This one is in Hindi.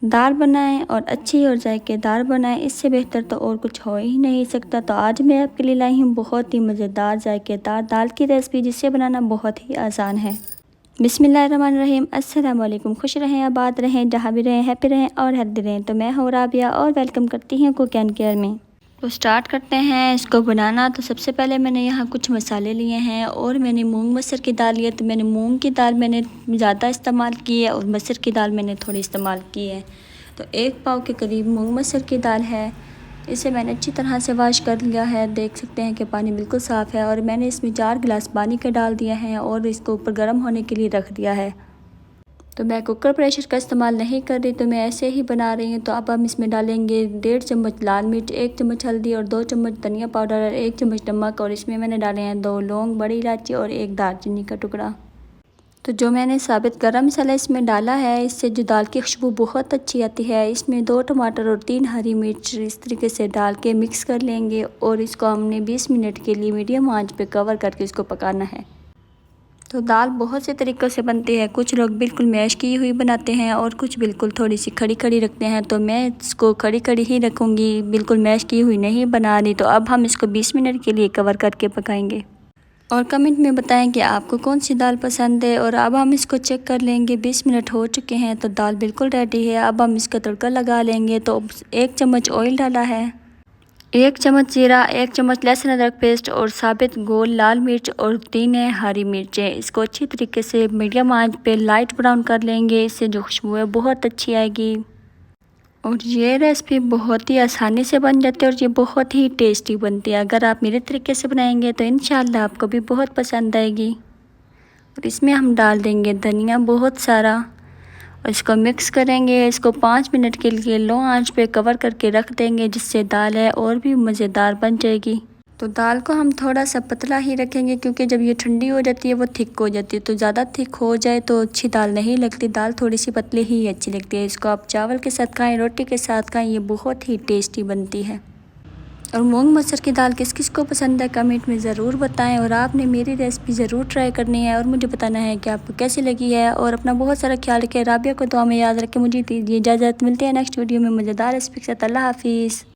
दाल बनाएं और अच्छी और जायकेदार बनाएं, इससे बेहतर तो और कुछ हो ही नहीं सकता। तो आज मैं आपके लिए लाई हूँ बहुत ही मज़ेदार जायकेदार दाल की रेसिपी, जिसे बनाना बहुत ही आसान है। बिस्मिल्लाहिर्रहमानिर्रहीम, अस्सलाम वालेकुम। खुश रहें, आबाद रहें, जहाँ भी रहें, हैप्पी रहें और हेल्दी रहें। तो मैं हूँ राबिया और वेलकम करती हूँ कुक एंड केयर में। तो स्टार्ट करते हैं इसको बनाना। तो सबसे पहले मैंने यहाँ कुछ मसाले लिए हैं और मैंने मूंग मसर की दाल ली है। तो मैंने मूंग की दाल मैंने ज़्यादा इस्तेमाल की है और मसर की दाल मैंने थोड़ी इस्तेमाल की है। तो 1 पाव के करीब मूंग मसर की दाल है। इसे मैंने अच्छी तरह से वॉश कर लिया है। देख सकते हैं कि पानी बिल्कुल साफ़ है और मैंने इसमें 4 गिलास पानी के डाल दिया है और इसको ऊपर गर्म होने के लिए रख दिया है। तो मैं कुकर प्रेशर का इस्तेमाल नहीं कर रही, तो मैं ऐसे ही बना रही हूँ। तो अब हम इसमें डालेंगे 1.5 चम्मच लाल मिर्च, 1 चम्मच हल्दी और 2 चम्मच धनिया पाउडर और 1 चम्मच नमक। और इसमें मैंने डाले हैं 2 लौंग, बड़ी इलायची और 1 दालचीनी का टुकड़ा। तो जो मैंने साबित गरम मसाला इसमें डाला है, इससे जो दाल की खुशबू बहुत अच्छी आती है। इसमें 2 टमाटर और 3 हरी मिर्च इस तरीके से डाल के मिक्स कर लेंगे और इसको हमने 20 मिनट के लिए मीडियम आंच पे कवर करके इसको पकाना है। तो दाल बहुत से तरीक़ों से बनती है। कुछ लोग बिल्कुल मैश की हुई बनाते हैं और कुछ बिल्कुल थोड़ी सी खड़ी खड़ी रखते हैं। तो मैं इसको खड़ी खड़ी ही रखूँगी, बिल्कुल मैश की हुई नहीं बना रही। तो अब हम इसको 20 मिनट के लिए कवर करके पकाएंगे और कमेंट में बताएं कि आपको कौन सी दाल पसंद है। और अब हम इसको चेक कर लेंगे, 20 मिनट हो चुके हैं तो दाल बिल्कुल रेडी है। अब हम इसका तड़का लगा लेंगे। तो 1 चम्मच ऑयल डाला है, 1 चम्मच जीरा, 1 चम्मच लहसुन अदरक पेस्ट और साबित गोल लाल मिर्च और 3 हरी मिर्चें। इसको अच्छी तरीके से मीडियम आंच पे लाइट ब्राउन कर लेंगे। इससे जो खुशबू है बहुत अच्छी आएगी। और ये रेसिपी बहुत ही आसानी से बन जाती है और ये बहुत ही टेस्टी बनती है। अगर आप मेरे तरीके से बनाएंगे तो इंशाल्लाह आपको भी बहुत पसंद आएगी। और इसमें हम डाल देंगे धनिया बहुत सारा और इसको मिक्स करेंगे। इसको 5 मिनट के लिए लो आंच पे कवर करके रख देंगे, जिससे दाल है और भी मज़ेदार बन जाएगी। तो दाल को हम थोड़ा सा पतला ही रखेंगे, क्योंकि जब ये ठंडी हो जाती है वो थिक हो जाती है। तो ज़्यादा थिक हो जाए तो अच्छी दाल नहीं लगती, दाल थोड़ी सी पतली ही अच्छी लगती है। इसको आप चावल के साथ खाएं, रोटी के साथ खाएं, ये बहुत ही टेस्टी बनती है। और मूंग मसर की दाल किस किस को पसंद है कमेंट में ज़रूर बताएं। और आपने मेरी रेसिपी ज़रूर ट्राई करनी है और मुझे बताना है कि आपको कैसी लगी है। और अपना बहुत सारा ख्याल रखें, राबिया को दुआ में याद रखें। मुझे दीजिए इजाज़त, मिलते हैं नेक्स्ट वीडियो में मज़ेदार रेसिपी के साथ। अल्लाह हाफिज़।